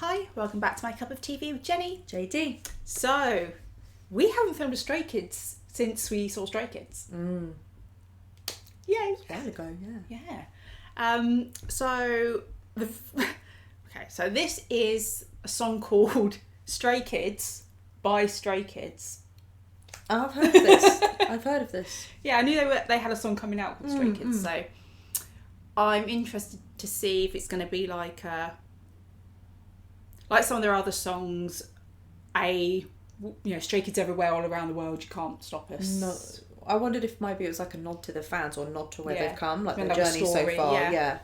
Hi, welcome back to My Cup of TV with Jenny. JD. So, we haven't filmed a Stray Kids since we saw Stray Kids. Yay! A while ago, yeah. Yeah. So this is a song called Stray Kids by Stray Kids. Oh, I've heard of this. I've heard of this. Yeah, I knew they had a song coming out called Stray Kids, so I'm interested to see if it's going to be like some of their other songs, Stray Kids everywhere, all around the world, you can't stop us. No, I wondered if maybe it was like a nod to the fans or nod to where they've come, like their like journey so far. Yeah.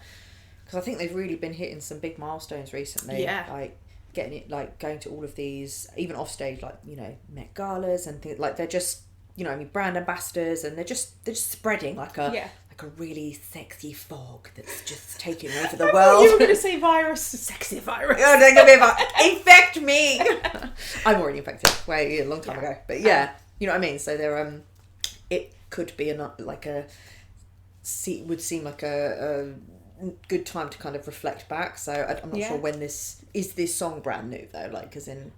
Because I think they've really been hitting some big milestones recently. Yeah. Like getting it, like going to all of these, even off stage, like Met Galas and things. Like they're just, brand ambassadors, and they're just spreading like a really sexy fog that's just taking over the world. You were going to say virus, sexy virus. Oh, they're going to be about, infect me. I'm already infected way a long time ago. But yeah, you know what I mean? So they're, it could be would seem like a good time to kind of reflect back. So I'm not sure when this song brand new though, like as in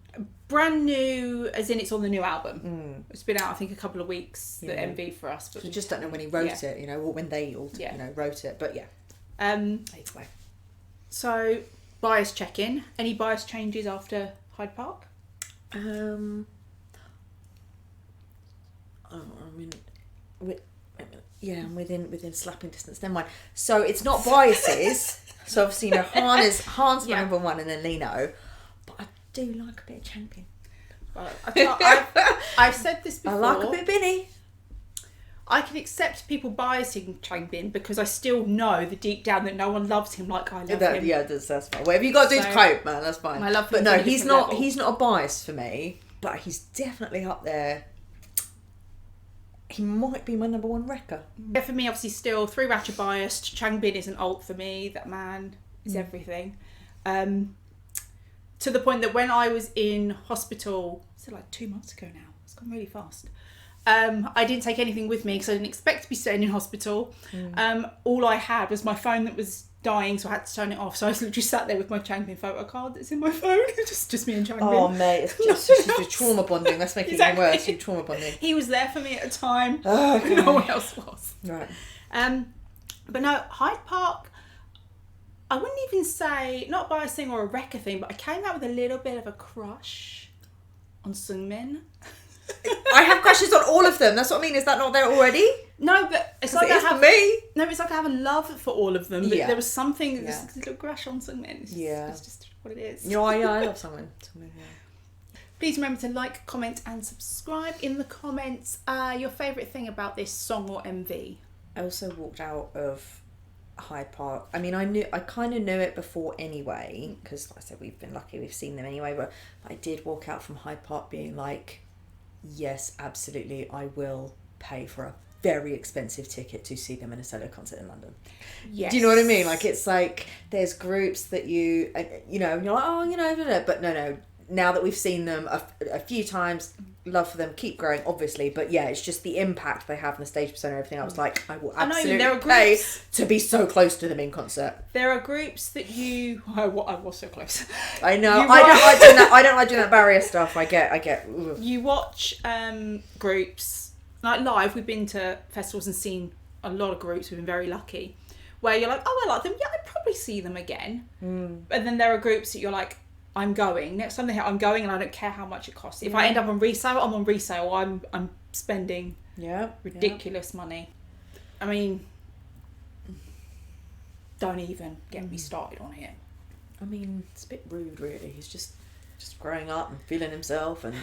brand new as in it's on the new album. It's been out I think a couple of weeks, the MV for us, but we just don't know when he wrote it, or when they all wrote it, but anyway. So bias check-in, any bias changes after Hyde Park? I'm within slapping distance. Never mind. So it's not biases. So obviously, Han's my number one, and then Lino. But I do like a bit of Champion. Well, I've said this before. I like a bit of Binny. I can accept people biasing Changbin because I still know the deep down that no one loves him like I love him. Yeah, that's fine. Whatever you got to do to cope, man, that's fine. I love him, but no, he's not. Level. He's not a bias for me, but he's definitely up there. He might be my number one wrecker. Yeah, for me, obviously, still 3 Ratchet biased. Changbin is an alt for me. That man is everything. To the point that when I was in hospital, was it like 2 months ago now? It's gone really fast. I didn't take anything with me because I didn't expect to be staying in hospital. All I had was my phone that was dying, so I had to turn it off. So I was literally sat there with my Changbin photo card that's in my phone. just me and Changbin. Oh mate, it's just trauma bonding. Let's make it even worse. You're trauma bonding. He was there for me at a time. Oh, okay. No one else was. Right. But no, Hyde Park, I wouldn't even say, not biasing or a wrecker thing, but I came out with a little bit of a crush on Seungmin. I have crushes on all of them. That's what I mean. Is that not there already? No, but it's like for me. No, it's like I have a love for all of them. But there was something, Yeah. this little crush on Seungmin. It's just what it is. I love someone. Please remember to like, comment, and subscribe. In the comments, your favourite thing about this song or MV. I also walked out of Hyde Park. I mean, I kind of knew it before anyway, because like I said, we've been lucky, we've seen them anyway. But I did walk out from Hyde Park being like, yes, absolutely, I will pay for a very expensive ticket to see them in a solo concert in London. Yes. Do you know what I mean? Like, it's like there's groups that and you're like, but no. Now that we've seen them a few times, love for them, keep growing, obviously. But yeah, it's just the impact they have on the stage persona and everything. I was like, I will absolutely pay to be so close to them in concert. There are groups that I was so close. I know. I don't like doing that. I don't like doing that barrier stuff. I get. Ugh. You watch groups like live. We've been to festivals and seen a lot of groups. We've been very lucky. Where you're like, oh, I like them. Yeah, I'd probably see them again. And then there are groups that you're like, I'm going. Next time they hit, I'm going, and I don't care how much it costs. If I end up on resale, I'm on resale. I'm spending ridiculous money. I mean, don't even get me started on it. I mean, it's a bit rude, really. He's just growing up and feeling himself and.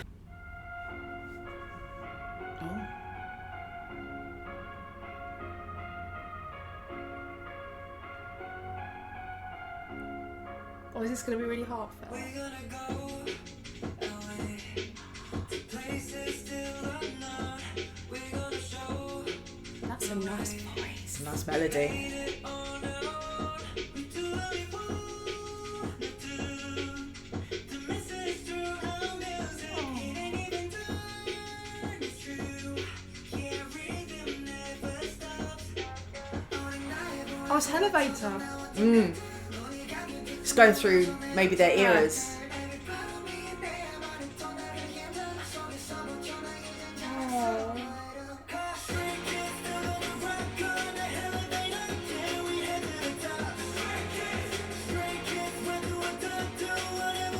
Or is this going to be really hard for We're gonna go away to places still unknown. We're gonna show. That's a nice voice. a nice melody. Oh, it's Elevator. Just going through maybe their eras.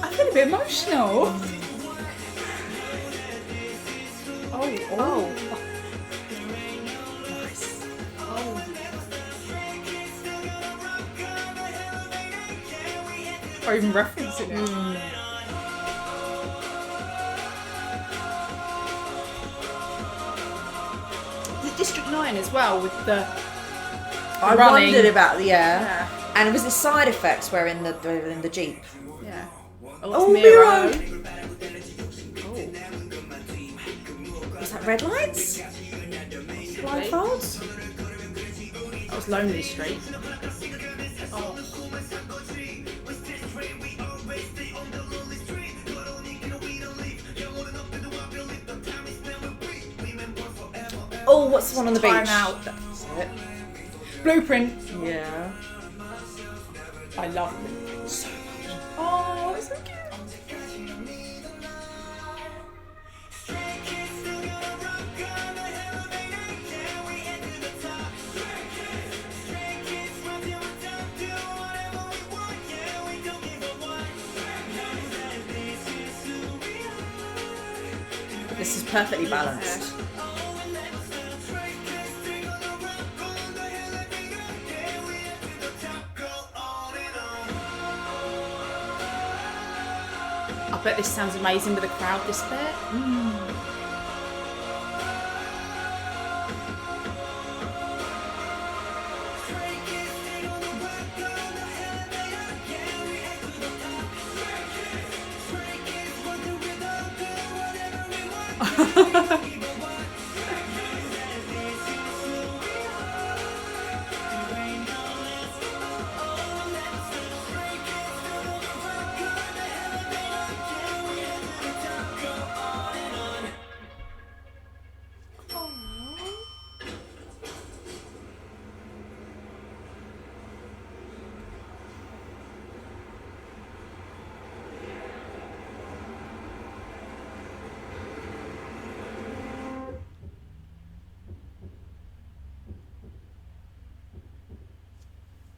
I feel a bit emotional. Oh. Nice. Or even referencing it. The District 9 as well with the I running. wondered about Yeah. And it was the side effects where in the Jeep. Yeah. Oh, Miro. Miro. Was that red lights? Blindfolds? That was Lonely Street. Oh. Oh, what's the one on the beach? Time Out. That's it. Blueprint. Yeah. I love Blueprint so much. Oh, it's so cute. This is perfectly balanced. I bet this sounds amazing with a crowd this bit.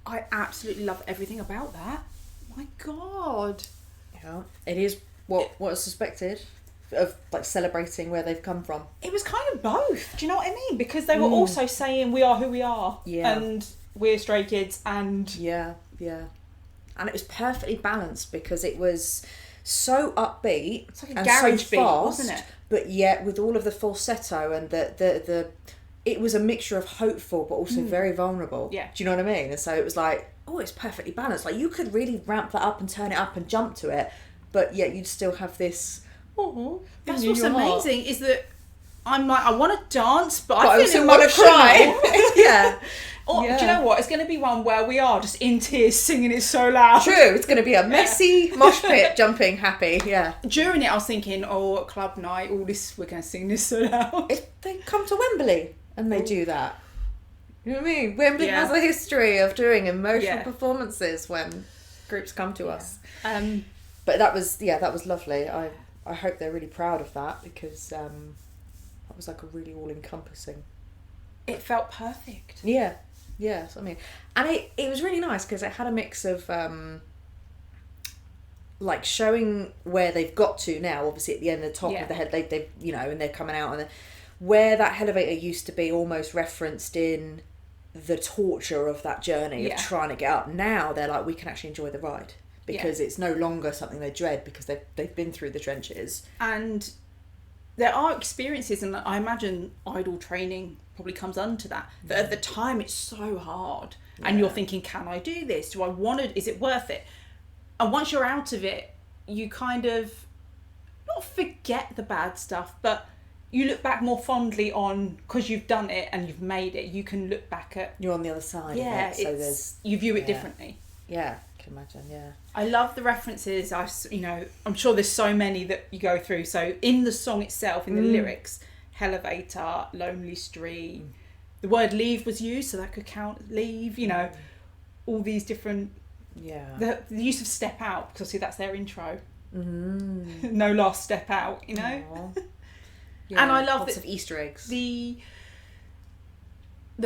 I absolutely love everything about that. My God. Yeah. It is what is suspected of like celebrating where they've come from. It was kind of both. Do you know what I mean? Because they were also saying we are who we are. Yeah. And we're Stray Kids and... Yeah. And it was perfectly balanced because it was so upbeat It's like a and garage so beat, fast, wasn't it? but yet with all of the falsetto and the it was a mixture of hopeful but also very vulnerable. Yeah. Do you know what I mean? And so it was like, oh, it's perfectly balanced. Like you could really ramp that up and turn it up and jump to it, but yet you'd still have this. That's in what's your heart. amazing is that I'm like, I want to dance, but But I also feel want to emotional. cry. Yeah. Or, Yeah. do you know what? It's going to be one where we are just in tears singing it so loud. True. It's going to be a messy mosh pit, jumping happy. Yeah. During it, I was thinking, oh, at club night, all this, we're going to sing this so loud. If they come to Wembley and they do that. You know what I mean? Wembley Yeah. has a history of doing emotional Yeah. performances when groups come to us. But that was lovely. I hope they're really proud of that because that was like a really all-encompassing. it felt perfect. Yeah. Yes, I mean, and it was really nice because it had a mix of like showing where they've got to now. Obviously, at the end, the top of the head, they and they're coming out, and where that elevator used to be almost referenced in the torture of that journey of trying to get up. Now they're like, we can actually enjoy the ride because it's no longer something they dread because they've been through the trenches. And there are experiences, and I imagine idol training probably comes under that. But at the time, it's so hard. And you're thinking, can I do this? Do I want to? Is it worth it? And once you're out of it, you kind of not forget the bad stuff, but you look back more fondly on, because you've done it and you've made it, you can look back at... You're on the other side of it, so there's... You view it differently. Yeah, I can imagine, yeah. I love the references. I'm sure there's so many that you go through. So in the song itself, in the lyrics, Elevator, Lonely Street, the word leave was used, so that could count leave, all these different Yeah. The use of Step Out, because obviously that's their intro. Mm. No last step out, you know. Aw. Yeah, And I love lots that of Easter eggs. the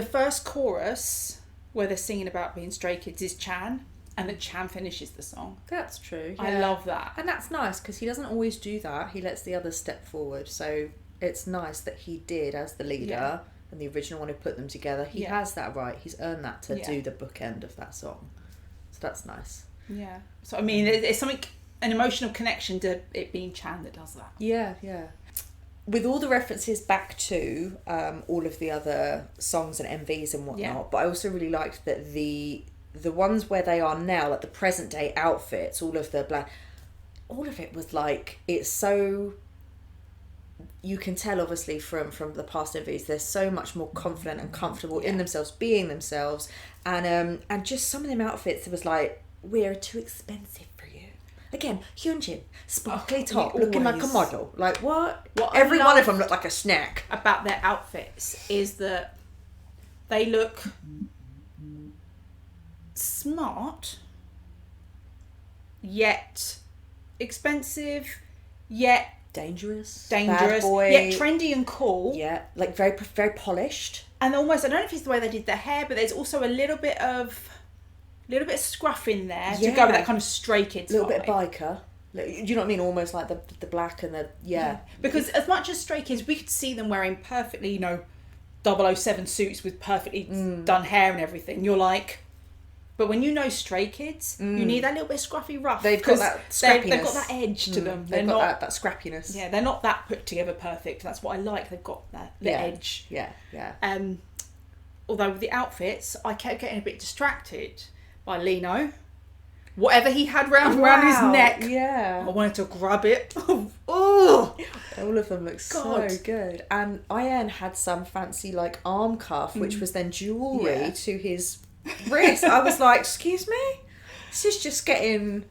first chorus where they're singing about being stray kids is Chan, and that Chan finishes the song. That's true. I yeah. love that. And that's nice because he doesn't always do that. He lets the others step forward. So it's nice that he did as the leader Yeah. and the original one who put them together. He Yeah. has that right. He's earned that to Yeah. do the bookend of that song. So that's nice. Yeah. So I mean, it's something, an emotional connection to it being Chan that does that. Yeah, yeah. With all the references back to all of the other songs and MVs and whatnot, Yeah. but I also really liked that the ones where they are now, like the present day outfits, all of the black, all of it was like, it's so, you can tell obviously from the past MVs, they're so much more confident and comfortable in themselves, being themselves, and just some of them outfits, it was like, we're too expensive for you. Again, Hyunjin, sparkly top, looking like a always- model. Like what? What I Every one of love them looked like a snack. about their outfits is that they look smart, yet expensive, yet Dangerous, dangerous, bad boy. yet trendy and cool. Yeah, like very polished. And almost, I don't know if it's the way they did their hair, but there's also a little bit of scruff in there to go Yeah. with that kind of Stray Kids A little vibe. bit of biker. Like, do you know what I mean? Almost like the black and the Because as much as Stray Kids, we could see them wearing perfectly, 007 suits with perfectly done hair and everything. You're like, but when you know Stray Kids, you need that little bit of scruffy rough. They've got 'cause that scrappiness. They've got that edge to them. They're They've got not that scrappiness. Yeah, they're not that put together perfect. That's what I like. They've got that edge. Yeah, yeah. Although with the outfits, I kept getting a bit distracted by Lino. Whatever he had round his neck, Yeah. I wanted to grab it. Oh, All of them look so God. good. And Ian had some fancy like arm cuff, which was then jewellery Yeah. to his wrist. I was like, excuse me? This is just getting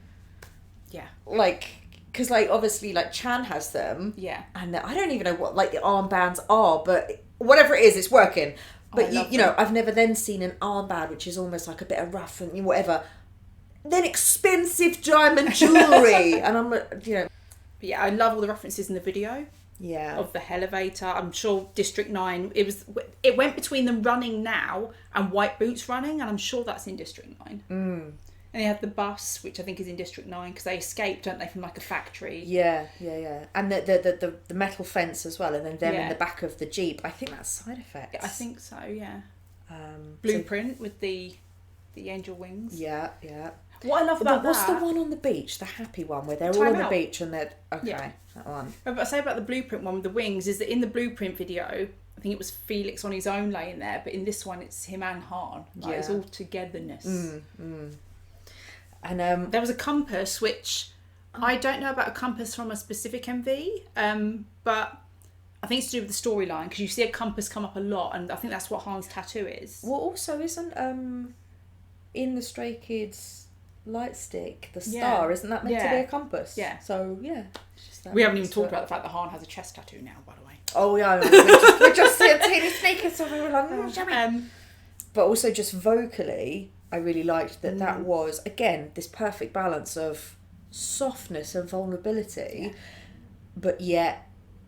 yeah, like, because like obviously like Chan has them. yeah. And I don't even know what like the armbands are, but whatever it is, it's working. But I you love know, them. I've never then seen an armband which is almost like a bit of rough and whatever. Then expensive diamond jewellery, and I'm But yeah, I love all the references in the video yeah. of the elevator. I'm sure District 9, it went between them running now and White Boots running, and I'm sure that's in District 9. And they have the bus, which I think is in District 9, because they escaped, don't they, from like a factory. Yeah, and the metal fence as well, and then them in Yeah. the back of the Jeep. I think that's side effects. I think so, yeah. So- Blueprint with the angel wings. yeah. What I love about What's that... the one on the beach, the happy one, where they're all Time on the Out. beach and they're okay. Yeah. That one. What I say about the Blueprint one with the wings is that in the Blueprint video, I think it was Felix on his own laying there, but in this one it's him and Han. Like, it's Yeah. all togetherness. And There was a compass, which I don't know about a compass from a specific MV, but I think it's to do with the storyline, because you see a compass come up a lot, and I think that's what Han's tattoo is. well, also isn't in the Stray Kids light stick the star? Isn't that meant to be Yeah. a compass? Yeah. So yeah. it's just that We haven't even reference talked to about it. the fact that Han has a chest tattoo now, by the way. Oh yeah, we're just seeing teeny sneakers, so we were like, shall we? But also just vocally, I really liked that that was, again, this perfect balance of softness and vulnerability, but yet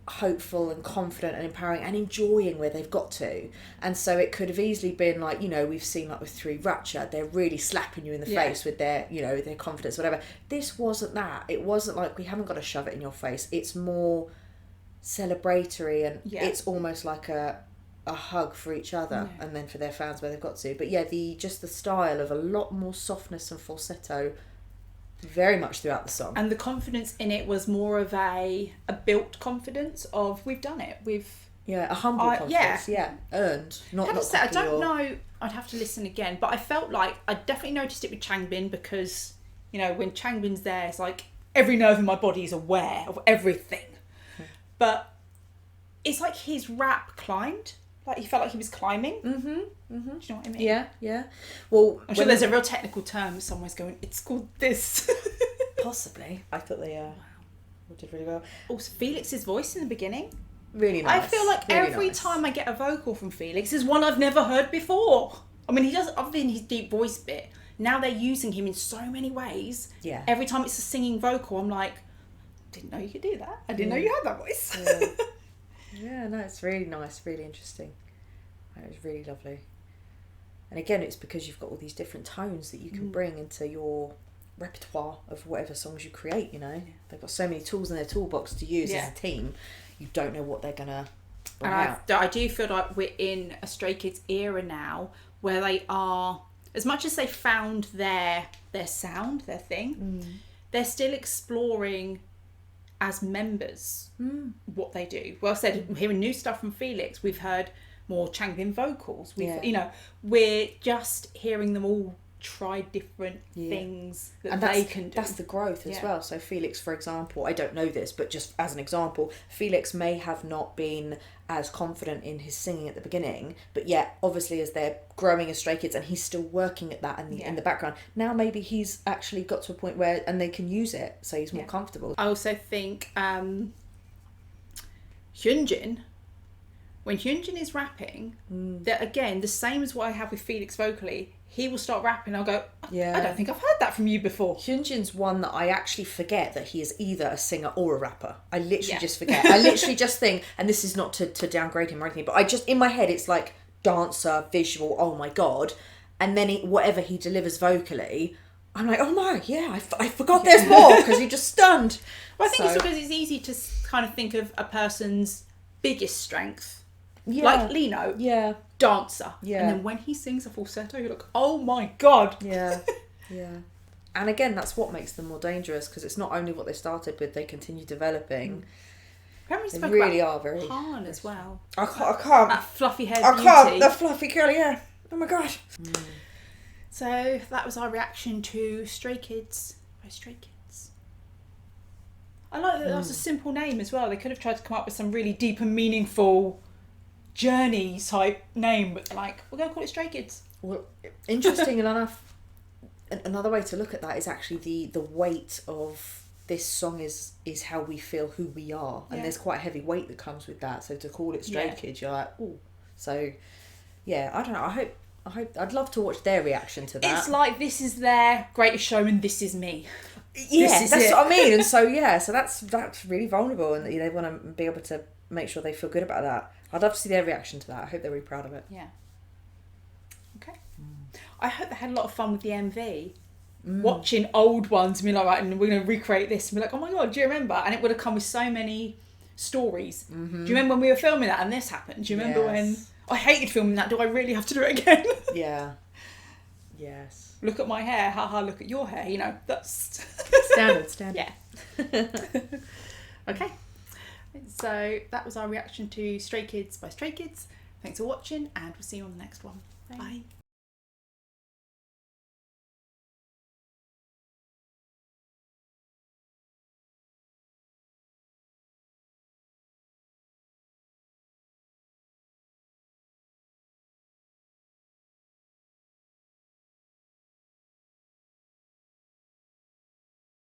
hopeful and confident and empowering and enjoying where they've got to. And so it could have easily been like, we've seen like with 3 Ratchet, they're really slapping you in the face with their, their confidence, whatever. This wasn't that. It wasn't like, we haven't got to shove it in your face. It's more celebratory, and it's almost like a hug for each other and then for their fans where they've got to. But yeah, the style of a lot more softness and falsetto very much throughout the song. And the confidence in it was more of a built confidence of, we've done it, a humble confidence, earned, not I cocky don't or... know, I'd have to listen again, but I felt like I definitely noticed it with Changbin, because when Changbin's there, it's like every nerve in my body is aware of everything. But it's like his rap climbed, like he felt like he was climbing. Do you know what I mean? Yeah. Well, I'm sure there's a real technical term somewhere's going, it's called this. possibly. I thought they did really well. Also, Felix's voice in the beginning. Really nice. I feel like really every nice. time I get a vocal from Felix is one I've never heard before. I mean, he does, other than his deep voice bit, now they're using him in so many ways. Yeah. Every time it's a singing vocal, I'm like, didn't know you could do that. I didn't know you had that voice. Yeah. Yeah, no, it's really nice, really interesting. It was really lovely. And again, it's because you've got all these different tones that you can bring into your repertoire of whatever songs you create, you know. Yeah. They've got so many tools in their toolbox to use as a team. You don't know what they're going to bring out. I do feel like we're in a Stray Kids era now where they are, as much as they found their sound, their thing, they're still exploring as members what they do. Well, I said, hearing new stuff from Felix, we've heard more Changbin vocals. You know, we're just hearing them all try different things that they can do. That's the growth as well. So Felix, for example, I don't know this, but just as an example, Felix may have not been as confident in his singing at the beginning, but yet obviously as they're growing as Stray Kids and he's still working at that in the background, now maybe he's actually got to a point where, and they can use it, so he's more comfortable. I also think Hyunjin, when Hyunjin is rapping, that again, the same as what I have with Felix vocally, he will start rapping, I'll go, I don't think I've heard that from you before. Hyunjin's one that I actually forget that he is either a singer or a rapper. I literally just forget. I literally just think, and this is not to downgrade him or anything, but I just, in my head, it's like dancer, visual, oh my God. And then whatever he delivers vocally, I'm like, oh my, I forgot there's more, because you're just stunned. Well, I think it's because it's easy to kind of think of a person's biggest strength. Yeah. Like Lino. Yeah. Dancer. Yeah. And then when he sings a falsetto, you're like, oh my God. Yeah. Yeah. And again, that's what makes them more dangerous, because it's not only what they started with, they continue developing. Apparently they really are very... Han as well. I can't. That fluffy haired I beauty. can't. The fluffy curly hair. Oh my gosh. So that was our reaction to Stray Kids by Stray Kids. I like that was a simple name as well. They could have tried to come up with some really deep and meaningful journey type name, but like, we're going to call it Stray Kids. Well, interesting enough, another way to look at that is actually the weight of this song is how we feel who we are, and there's quite a heavy weight that comes with that. So to call it Stray Kids, you're like, oh. So yeah, I don't know. I hope I'd love to watch their reaction to that. It's like, this is their Greatest Showman, this is me. Yeah, that's what I mean. And so so that's really vulnerable, and they want to be able to make sure they feel good about that. I'd love to see their reaction to that. I hope they're really proud of it. Yeah. Okay. I hope they had a lot of fun with the MV. Watching old ones and be like, right, and we're going to recreate this. And be like, oh my God, do you remember? And it would have come with so many stories. Do you remember when we were filming that and this happened? Do you remember when... I hated filming that. Do I really have to do it again? Yeah. Yes. Look at my hair. Haha, look at your hair. You know, that's... Standard. Yeah. Okay. So that was our reaction to Stray Kids by Stray Kids. Thanks for watching, and we'll see you on the next one. Bye.